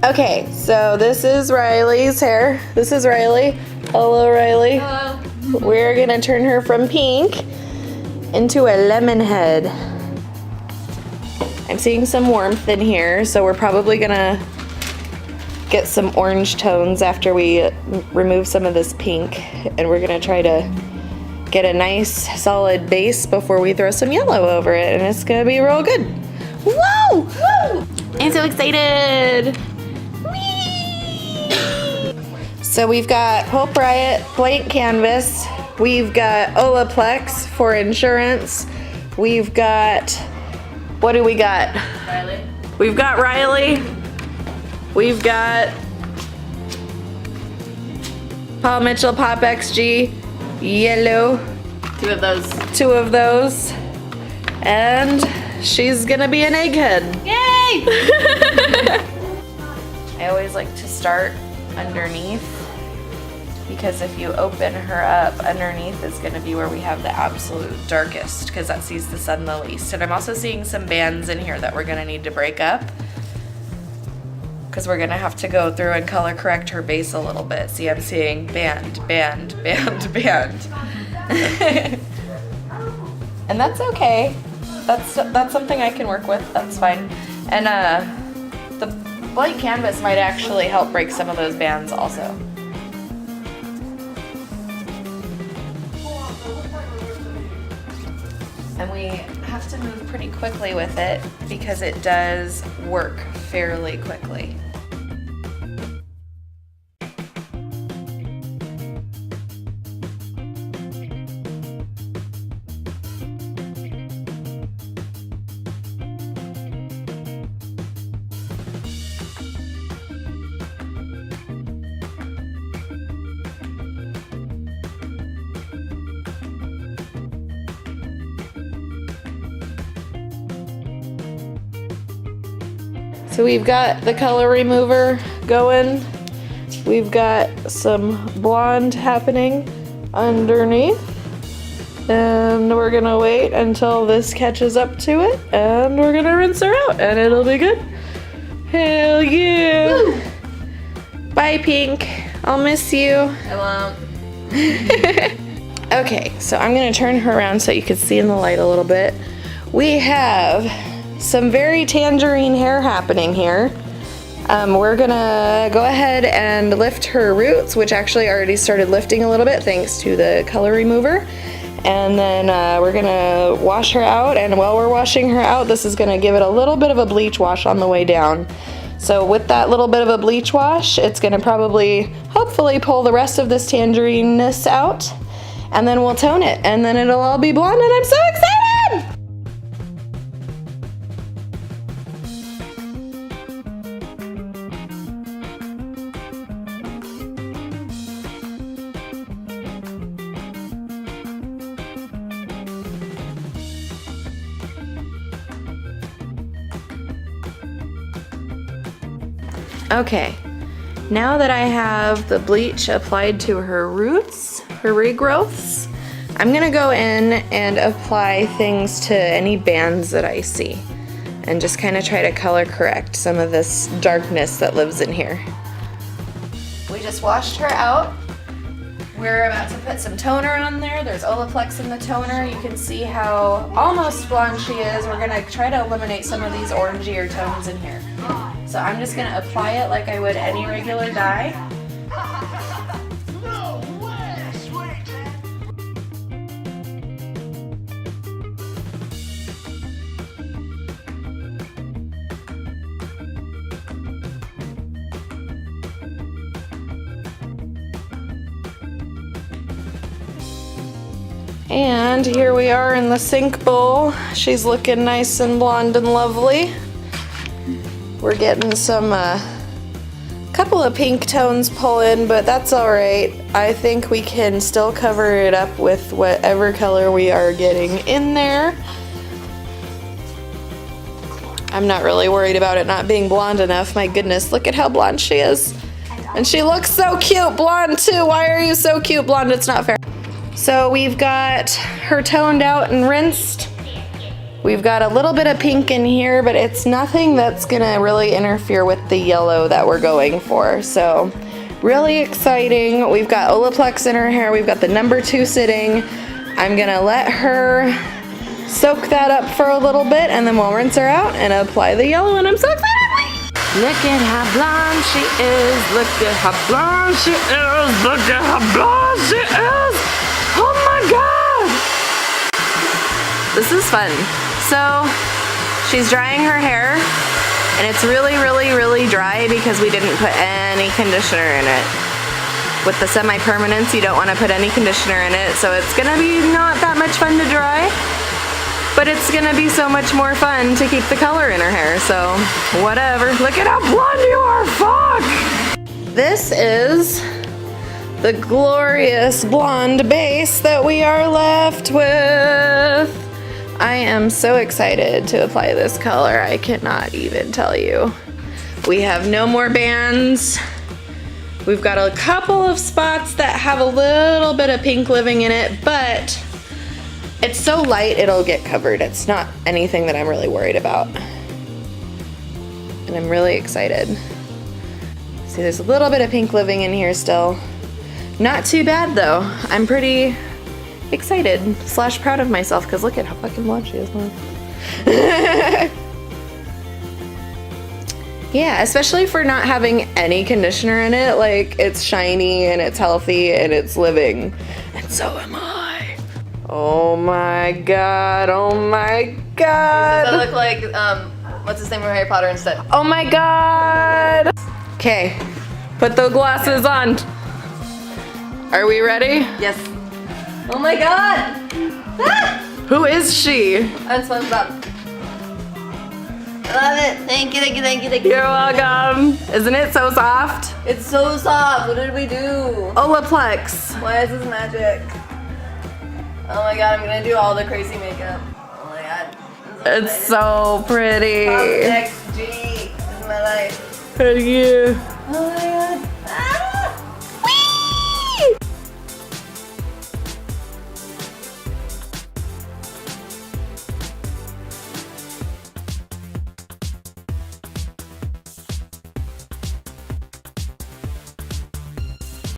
Okay, so this is Riley's hair. This is Riley. Hello, Riley. Hello. We're gonna turn her from pink into a lemon head. I'm seeing some warmth in here, so we're probably gonna get some orange tones after we remove some of this pink, and we're gonna try to get a nice solid base before we throw some yellow over it, and it's gonna be real good. Whoa! Woo! I'm so excited! Whee! So we've got PULP RIOT Blank Canvas, we've got Olaplex for insurance, we've got, what do we got? Riley. We've got Riley, we've got Paul Mitchell Pop XG, yellow. Two of those. Two of those. And she's gonna be an egghead. Yay! I always like to start underneath, because if you open her up, underneath is gonna be where we have the absolute darkest, because that sees the sun the least. And I'm also seeing some bands in here that we're gonna need to break up, because we're gonna have to go through and color correct her base a little bit. See, I'm seeing band, band, band, band. And that's okay. That's something I can work with, that's fine. And the blank canvas might actually help break some of those bands also. And we have to move pretty quickly with it because it does work fairly quickly. So we've got the color remover going. We've got some blonde happening underneath. And we're gonna wait until this catches up to it, and we're gonna rinse her out, and it'll be good. Hell yeah! Woo. Bye, Pink. I'll miss you. I won't. Okay, so I'm gonna turn her around so you can see in the light a little bit. We have some very tangerine hair happening here. We're gonna go ahead and lift her roots, which actually already started lifting a little bit thanks to the color remover. And then we're gonna wash her out, and while we're washing her out, this is gonna give it a little bit of a bleach wash on the way down. So with that little bit of a bleach wash, it's gonna probably, hopefully, pull the rest of this tangerine-ness out, and then we'll tone it, and then it'll all be blonde, and I'm so excited! Okay, now that I have the bleach applied to her roots, her regrowths, I'm gonna go in and apply things to any bands that I see and just kind of try to color correct some of this darkness that lives in here. We just washed her out. We're about to put some toner on there. There's Olaplex in the toner. You can see how almost blonde she is. We're gonna try to eliminate some of these orangier tones in here. So I'm just gonna apply it like I would any regular dye. And here we are in the sink bowl. She's looking nice and blonde and lovely. We're getting some couple of pink tones pulling, but that's all right. I think we can still cover it up with whatever color we are getting in there. I'm not really worried about it not being blonde enough. My goodness, look at how blonde she is. And she looks so cute blonde too. Why are you so cute blonde? It's not fair. So we've got her toned out and rinsed. We've got a little bit of pink in here, but it's nothing that's gonna really interfere with the yellow that we're going for. So really exciting. We've got Olaplex in her hair. We've got the number 2 sitting. I'm gonna let her soak that up for a little bit, and then we'll rinse her out and apply the yellow, and I'm so excited! Look at how blonde she is. Look at how blonde she is. Look at how blonde she is. Oh my God! This is fun. So she's drying her hair, and it's really, really, really dry because we didn't put any conditioner in it. With the semi-permanents, you don't want to put any conditioner in it, so it's gonna be not that much fun to dry. But it's gonna be so much more fun to keep the color in her hair, so whatever. Look at how blonde you are, fuck! This is the glorious blonde base that we are left with. I am so excited to apply this color, I cannot even tell you. We have no more bands. We've got a couple of spots that have a little bit of pink living in it, but it's so light it'll get covered. It's not anything that I'm really worried about. And I'm really excited. See, there's a little bit of pink living in here still. Not too bad though. I'm pretty excited / proud of myself because look at how fucking blonde she is. Yeah, especially for not having any conditioner in it. Like, it's shiny and it's healthy and it's living. And so am I. Oh my God, oh my God. Does that look like, what's his name from Harry Potter instead? Oh my God. Okay, put the glasses on. Are we ready? Yes. Oh my God! Ah! Who is she? I'm SpongeBob. I love it. Thank you, thank you, thank you, thank you. You're welcome. Isn't it so soft? It's so soft. What did we do? Olaplex. Why is this magic? Oh my God, I'm gonna do all the crazy makeup. Oh my God. It's so pretty. XG. This is my life. Thank you. Oh my God.